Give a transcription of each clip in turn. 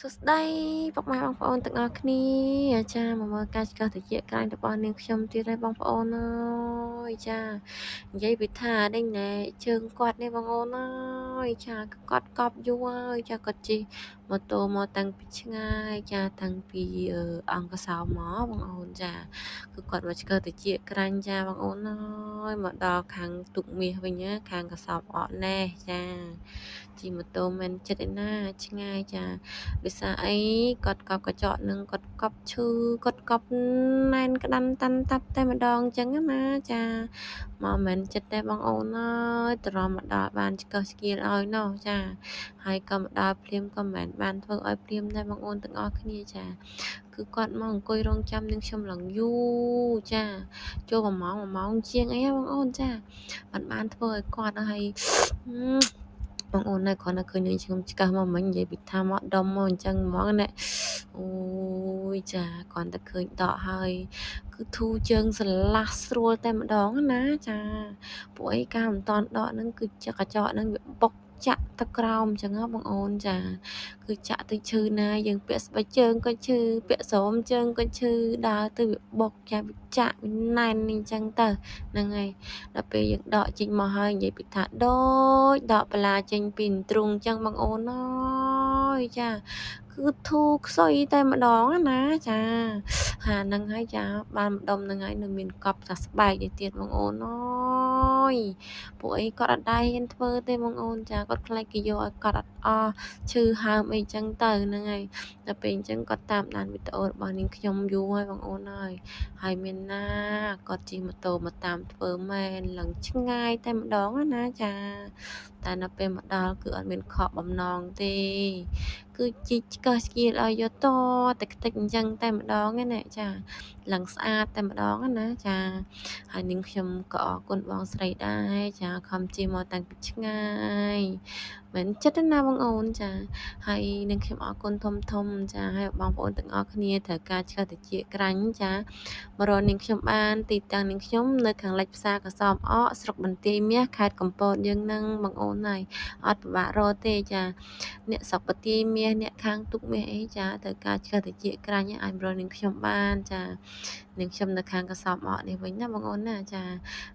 សួស្តីពុកម៉ែបងប្អូនទាំងអស់គ្នាចាមកមើលការឆ្កឹះត្រជាក្រែងរបស់នាងខ្ញុំទៀតហើយបងប្អូនអើយចានិយាយពីថានេះណែជើងគាត់នេះបងប្អូនអើយចាគាត់កប់យូរហើយចាគាត់ជិះម៉ូតូមកតាំងពីឆ្ងាយចាតាំងពីអង្គសោមមកបងប្អូនចាគឺគាត់មកឆ្កឹះត្រជាក្រែងចាបងប្អូនអើយមកដល់ខាងទុកមាសវិញណាខាងកសោបអត់ណែចាជិះម៉ូតូមិនចិត្តឯណាឆ្ងាយចាដោយសារអីគាត់កប់កញ្ចក់នឹងគាត់កប់ឈឺគាត់កប់ណែនក្តាន់តាន់តាប់តែម្ដងអញ្ចឹងណាចាមកមិនចិត្តទេបងអូនអើយតរំមកដល់បានឆ្កឹះស្គៀលឲ្យណោះចាហើយក៏មកដល់ភ្លាមក៏មិនបានធ្វើឲ្យភ្លាមដែរបងអូនទាំងអស់គ្នាចាគឺគាត់មកអង្គុយរងចាំនឹងខ្ញុំឡើងយូរចាចូល1 ម៉ោងជាងអីហ៎បងអូនចាបានធ្វើឲ្យគាត់ហើយបងអូនណាគ្រាន់តែឃើញនឹងខ្ញុំឆ្កឹះមកមិញនិយាយពីថាមកដុំមកអញ្ចឹងហ្មងណាអូយចាគ្រាន់តែឃើញដកហើយគឺធូរជើងស្រឡះស្រួលតែម្ដងណាចាពួកអីការមិនតន់ដកហ្នឹងគឺកញ្ចក់ហ្នឹងវាបុកចាក់ទៅក្រោមអញ្ចឹងហ៎បងអូនចាគឺចាក់ទៅឈឺណាយើងពាក់ស្បែកជើងក៏ឈឺពាក់ស្រោមជើងក៏ឈឺដើរទៅវាបុកចាវាចាក់វាណែនអញ្ចឹងទៅហ្នឹងហើយដល់ពេលយើងដកចេញមកហើយនិយាយពីថាដូចដកបន្លាចេញពីទ្រូងអញ្ចឹងបងអូនអើយចាគឺធូរខ្សុយតែម្ដងណាចាហាហ្នឹងហើយចាបានម្ដុំហ្នឹងហើយនៅមានកប់តែស្បែកនេះទៀតបងអូនអើយពួកអីគាត់អត់ដែរហ៊ានធ្វើទេបងអូនចាគាត់ខ្លាចគេយកឲ្យគាត់អត់អស់ឈឺហើមអីចឹងទៅហ្នឹងហើយដល់ពេលអញ្ចឹងគាត់តាមដានវីដេអូរបស់នាងខ្ញុំយូរហើយបងអូនហើយមានណាគាត់ជិះម៉ូតូមកតាមធ្វើមែនឡើងឆ្ងាយតែម្ដងណាចាតែនៅពេលមកដល់គឺអត់មានខកបំណងទេគឺជីកឆ្កឹះស្គៀលឲ្យយកតតែខ្ទេចអញ្ចឹងតែម្ដងណាចាឡើងស្អាតតែម្ដងណាចាហើយនាងខ្ញុំក៏អរគុណបងស្រីដែរចាខំជិះមកតាំងពីឆ្ងាយមិនចិត្តទេណាបងអូនចាហើយនាងខ្ញុំអរគុណធំចាហើយបងប្អូនទាំងអស់គ្នាត្រូវការឆ្កឹះត្រចៀកក្រាញ់ចាមករកនាងខ្ញុំបានទីតាំងនាងខ្ញុំនៅខាងលិចផ្សារកសោបអកស្រុកបន្ទាយមាសខេត្តកំពតយើងនឹងបងអូនហើយអត់ពិបាករកទេចាអ្នកស្រុកបន្ទាយមាសអ្នកខាងទុកមាសអីចាត្រូវការឆ្កឹះត្រចៀកក្រាញ់អាចរកនាងខ្ញុំបានចានាងខ្ញុំនៅខាងកសោបអកនេះវិញណាបងអូនណាចា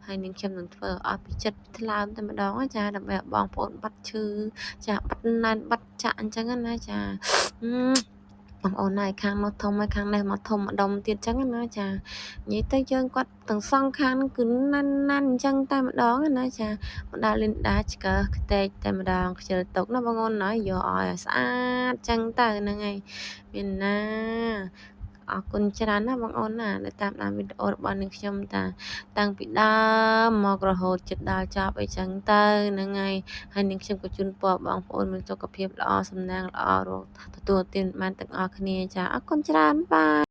ហើយនាងខ្ញុំនឹងធ្វើអស់ពីចិត្តថ្លើមតែម្ដងចាដើម្បីឲ្យបងប្អូនបាត់ឈឺចាបាត់ណែនបាត់ចាក់អញ្ចឹងណាចាបងអូនណាយខាងនោះធំហើយខាងនេះមកធំម្ដុំទៀតចឹងណាចានិយាយទៅយើងគាត់ទាំងសងខាងហ្នឹងគឺណាន់អញ្ចឹងតែម្ដងណាចាមកដល់លីនដាឆ្កឹះខ្ទេចតែម្ដងខ្ជិលតុកណាបងអូនណាយកឲ្យស្អាតចឹងទៅហ្នឹងហើយមានណាអរគុណច្រើនណាបងអូនណាដែលតាមដានវីដេអូរបស់នាងខ្ញុំតាំងពីដើមមករហូតជិតដល់ចប់អីចឹងទៅហ្នឹងហើយនាងខ្ញុំក៏ជូនពរបងប្អូនមានសុខភាពល្អសំណាងល្អរកទទួលទានបានទាំងអស់គ្នាចាអរគុណច្រើនបាទ